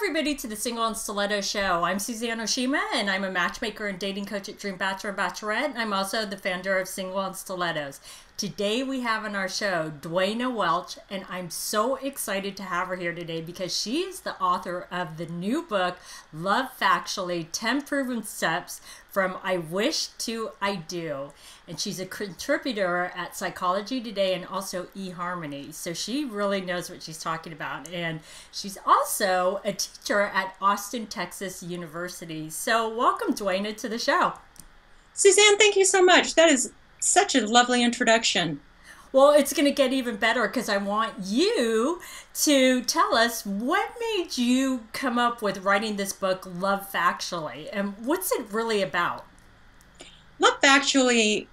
everybody to the Single and Stiletto Show. I'm Suzanne Oshima, and I'm a matchmaker and dating coach at Dream Bachelor and Bachelorette, and I'm also the founder of Single and Stilettos. Today we have on our show Duana Welch, and I'm so excited to have her here today because she is the author of the new book, Love Factually, 10 Proven Steps from I Wish to I Do. And she's a contributor at Psychology Today and also eHarmony. So she really knows what she's talking about. And she's also a teacher at Austin, Texas University. So welcome, Duana, to the show. Suzanne, thank you so much. That is such a lovely introduction. Well, it's going to get even better because I want you to tell us what made you come up with writing this book, Love Factually, and what's it really about? Love Factually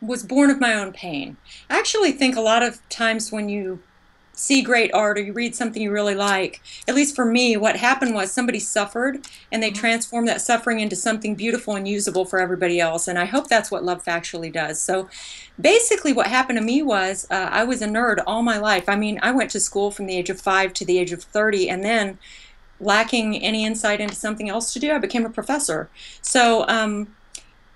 was born of my own pain. I actually think a lot of times when you see great art or you read something you really like, at least for me, what happened was somebody suffered and they transformed that suffering into something beautiful and usable for everybody else. And I hope that's what Love Factually does. So basically what happened to me was I was a nerd all my life. I mean, I went to school from the age of 5 to the age of 30, and then lacking any insight into something else to do, I became a professor. So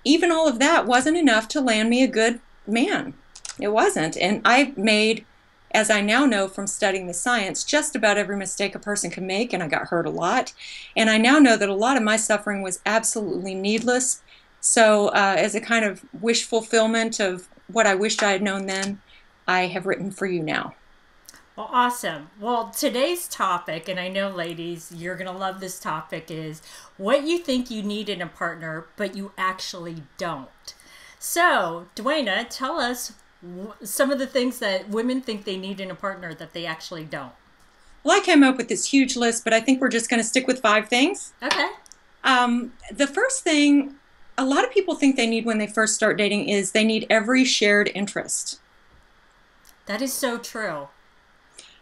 even all of that wasn't enough to land me a good man. It wasn't. And I made, as I now know from studying the science, just about every mistake a person can make, and I got hurt a lot. And I now know that a lot of my suffering was absolutely needless. So as a kind of wish fulfillment of what I wished I had known then, I have written for you now. Well, awesome. Well, today's topic, and I know, ladies, you're going to love this topic, is what you think you need in a partner, but you actually don't. So, Duana, tell us some of the things that women think they need in a partner that they actually don't. Well, I came up with this huge list, but I think we're just going to stick with 5 things. Okay. The first thing a lot of people think they need when they first start dating is they need every shared interest. That is so true.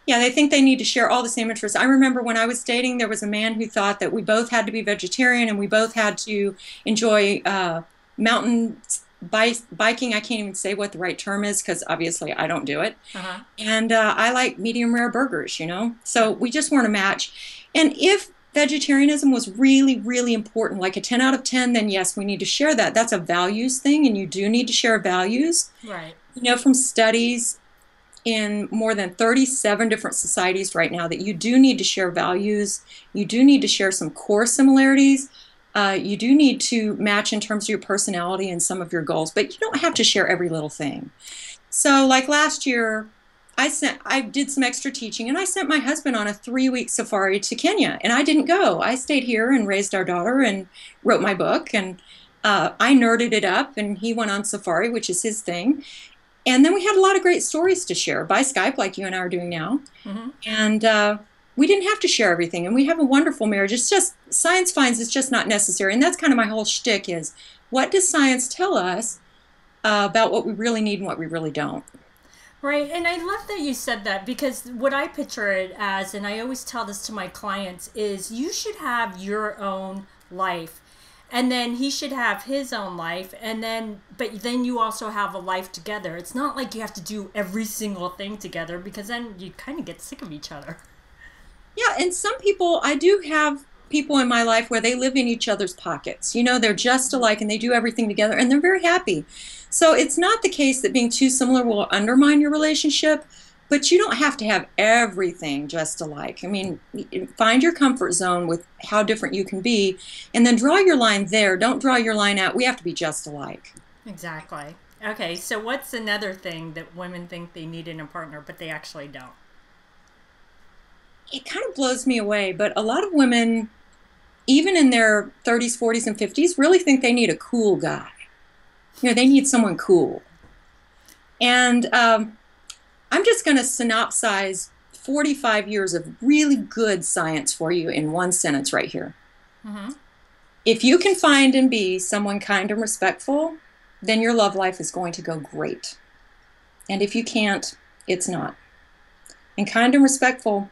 Yeah, they think they need to share all the same interests. I remember when I was dating, there was a man who thought that we both had to be vegetarian and we both had to enjoy mountain biking. I can't even say what the right term is because obviously I don't do it. And I like medium rare burgers, you know. So we just weren't a match. And if vegetarianism was really, really important, like a 10 out of 10, then yes, we need to share that. That's a values thing, and you do need to share values. Right. You know, from studies in more than 37 different societies right now that you do need to share values. You do need to share some core similarities. You do need to match in terms of your personality and some of your goals, but you don't have to share every little thing. So like last year, I did some extra teaching, and I sent my husband on a 3-week safari to Kenya, and I didn't go. I stayed here and raised our daughter and wrote my book, and I nerded it up, and he went on safari, which is his thing. And then we had a lot of great stories to share by Skype, like you and I are doing now. And we didn't have to share everything, and we have a wonderful marriage. It's just, science finds it's just not necessary, and that's kind of my whole shtick is, what does science tell us about what we really need and what we really don't? Right, and I love that you said that because what I picture it as, and I always tell this to my clients, is you should have your own life, and then he should have his own life, and then, but then you also have a life together. It's not like you have to do every single thing together because then you kind of get sick of each other. Yeah, and some people, I do have people in my life where they live in each other's pockets. You know, they're just alike and they do everything together and they're very happy. So it's not the case that being too similar will undermine your relationship, but you don't have to have everything just alike. I mean, find your comfort zone with how different you can be, and then draw your line there. Don't draw your line out, we have to be just alike. Exactly. Okay, so what's another thing that women think they need in a partner, but they actually don't? It kind of blows me away, but a lot of women, even in their 30s, 40s, and 50s, really think they need a cool guy. You know, they need someone cool. And I'm just going to synopsize 45 years of really good science for you in one sentence right here. If you can find and be someone kind and respectful, then your love life is going to go great. And if you can't, it's not. And kind and respectful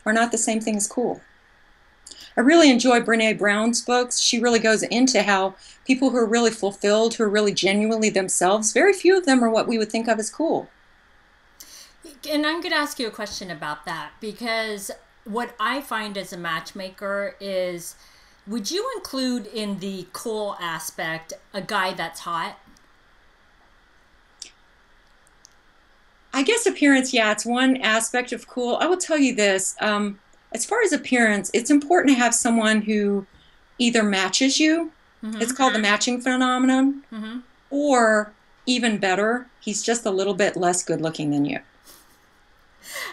are not the same thing as cool. I really enjoy Brené Brown's books. She really goes into how people who are really fulfilled, who are really genuinely themselves, very few of them are what we would think of as cool. And I'm going to ask you a question about that because what I find as a matchmaker is, would you include in the cool aspect a guy that's hot? I guess appearance, yeah, it's one aspect of cool. I will tell you this, as far as appearance, it's important to have someone who either matches you, it's Mm-hmm. called the matching phenomenon, Mm-hmm. or even better, he's just a little bit less good looking than you.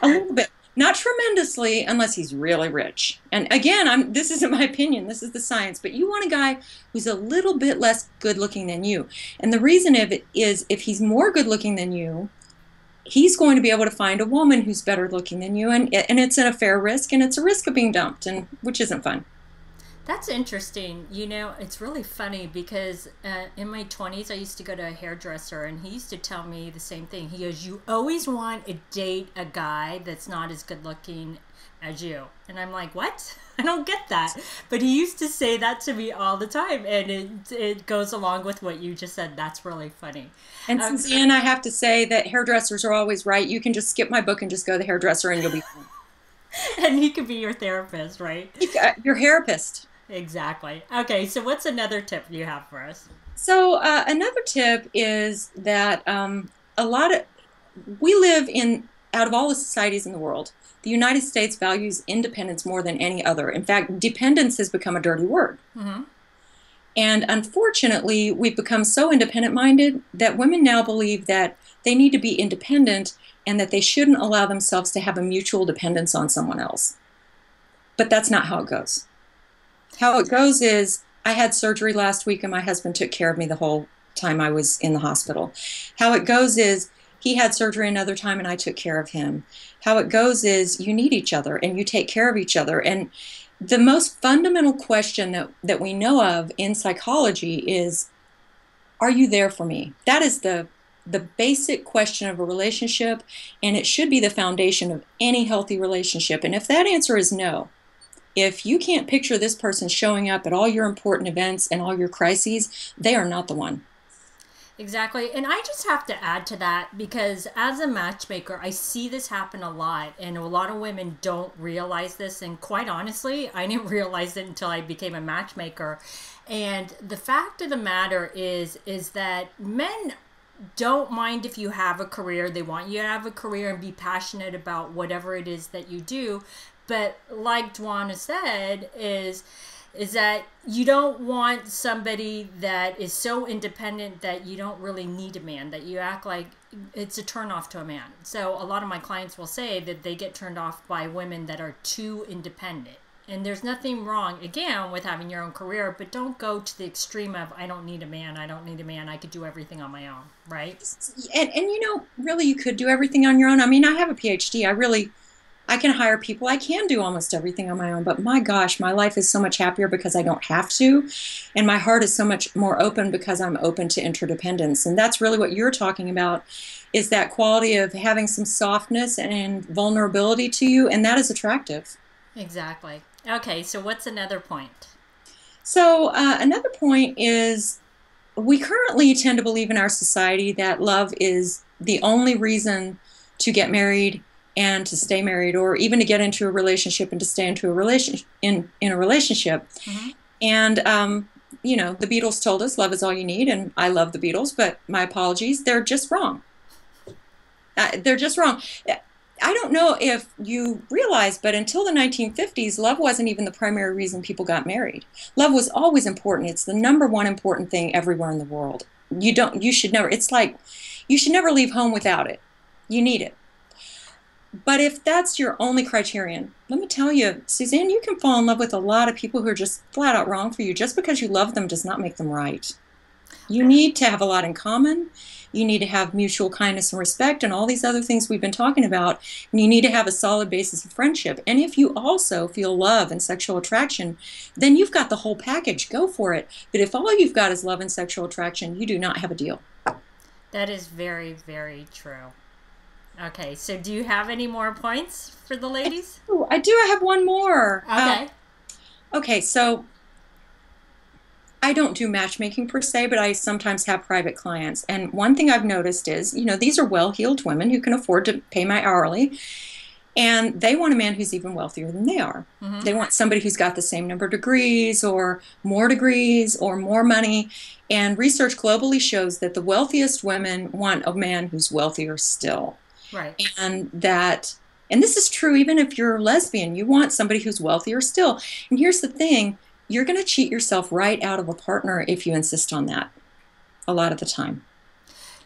A little bit. Not tremendously, unless he's really rich. And again, this isn't my opinion, this is the science, but you want a guy who's a little bit less good looking than you. And the reason of it is if he's more good looking than you, he's going to be able to find a woman who's better looking than you, and it's a fair risk, and it's a risk of being dumped, and which isn't fun. That's interesting. You know, it's really funny because in my 20s, I used to go to a hairdresser, and he used to tell me the same thing. He goes, you always want to date a guy that's not as good looking as you. And I'm like, what? I don't get that. But he used to say that to me all the time, and it goes along with what you just said. That's really funny. And Suzanne, I have to say that hairdressers are always right. You can just skip my book and just go to the hairdresser, and you'll be fine. And he could be your therapist, right? Your therapist. Exactly. Okay, so what's another tip you have for us? So another tip is that we live in, out of all the societies in the world, the United States values independence more than any other. In fact, dependence has become a dirty word. Mm-hmm. And unfortunately, we've become so independent-minded that women now believe that they need to be independent and that they shouldn't allow themselves to have a mutual dependence on someone else. But that's not how it goes. How it goes is, I had surgery last week and my husband took care of me the whole time I was in the hospital. How it goes is, he had surgery another time and I took care of him. How it goes is, you need each other and you take care of each other. And the most fundamental question that we know of in psychology is, are you there for me? That is the basic question of a relationship, and it should be the foundation of any healthy relationship. And if that answer is no, if you can't picture this person showing up at all your important events and all your crises, they are not the one. Exactly. And I just have to add to that because as a matchmaker, I see this happen a lot. And a lot of women don't realize this. And quite honestly, I didn't realize it until I became a matchmaker. And the fact of the matter is that men don't mind if you have a career. They want you to have a career and be passionate about whatever it is that you do. But like Duana said, is that you don't want somebody that is so independent that you don't really need a man, that you act like it's a turnoff to a man. So a lot of my clients will say that they get turned off by women that are too independent. And there's nothing wrong, again, with having your own career, but don't go to the extreme of, I don't need a man, I don't need a man, I could do everything on my own, right? And you know, really you could do everything on your own. I mean, I have a PhD. I can hire people. I can do almost everything on my own, but my gosh, my life is so much happier because I don't have to. And my heart is so much more open because I'm open to interdependence. And that's really what you're talking about, is that quality of having some softness and vulnerability to you. And that is attractive. Exactly. Okay, so what's another point? So another point is, we currently tend to believe in our society that love is the only reason to get married and to stay married, or even to get into a relationship and to stay into a in a relationship. Mm-hmm. And you know, the Beatles told us love is all you need, and I love the Beatles, but my apologies, they're just wrong. They're just wrong. I don't know if you realize, but until the 1950s, love wasn't even the primary reason people got married. Love was always important. It's the number one important thing everywhere in the world. You should never, it's like, you should never leave home without it. You need it. But if that's your only criterion, let me tell you, Suzanne, you can fall in love with a lot of people who are just flat out wrong for you. Just because you love them does not make them right. You need to have a lot in common. You need to have mutual kindness and respect and all these other things we've been talking about. And you need to have a solid basis of friendship. And if you also feel love and sexual attraction, then you've got the whole package. Go for it. But if all you've got is love and sexual attraction, you do not have a deal. That is very, very true. Okay, so do you have any more points for the ladies? I do. I have one more. Okay. Okay, so I don't do matchmaking per se, but I sometimes have private clients. And one thing I've noticed is, you know, these are well-heeled women who can afford to pay my hourly. And they want a man who's even wealthier than they are. Mm-hmm. They want somebody who's got the same number of degrees or more money. And research globally shows that the wealthiest women want a man who's wealthier still. Right. And this is true even if you're a lesbian, you want somebody who's wealthier still. And here's the thing, you're going to cheat yourself right out of a partner if you insist on that a lot of the time.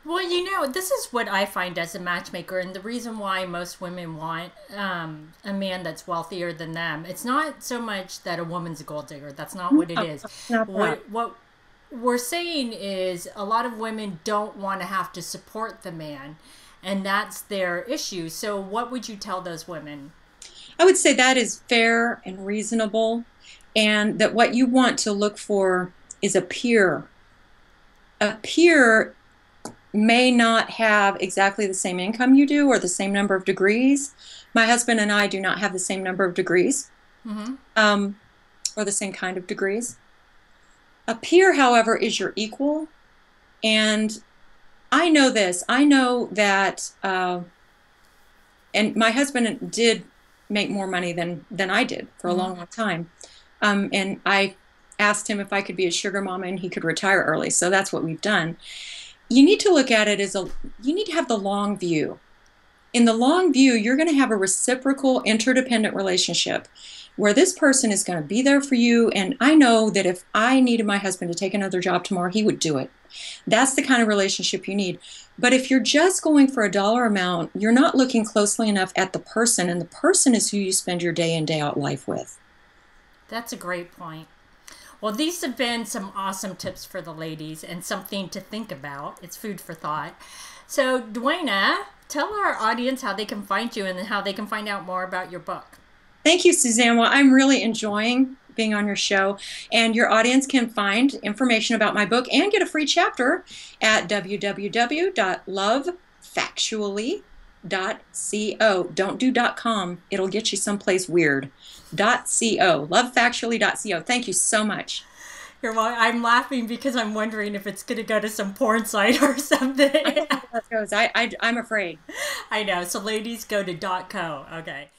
Well, you know, this is what I find as a matchmaker, and the reason why most women want a man that's wealthier than them. It's not so much that a woman's a gold digger. That's not what it is. What we're saying is a lot of women don't want to have to support the man, and that's their issue. So what would you tell those women? I would say that is fair and reasonable, and that what you want to look for is a peer. A peer may not have exactly the same income you do or the same number of degrees. My husband and I do not have the same number of degrees, or the same kind of degrees. A peer, however, is your equal. And I know this. I know that, and my husband did make more money than I did for a long, long time. And I asked him if I could be a sugar mama and he could retire early. So that's what we've done. You need to look at it as you need to have the long view. In the long view, you're going to have a reciprocal, interdependent relationship where this person is going to be there for you. And I know that if I needed my husband to take another job tomorrow, he would do it. That's the kind of relationship you need. But if you're just going for a dollar amount, you're not looking closely enough at the person, and the person is who you spend your day in, day out life with. That's a great point. Well, these have been some awesome tips for the ladies and something to think about. It's food for thought. So, Duana, tell our audience how they can find you and how they can find out more about your book. Thank you, Suzanne. Well, I'm really enjoying being on your show. And your audience can find information about my book and get a free chapter at www.lovefactually.co. Don't do .com. It'll get you someplace weird. .co. Lovefactually.co. Thank you so much. I'm laughing because I'm wondering if it's going to go to some porn site or something. I'm afraid. I know. So ladies, go to .co. Okay.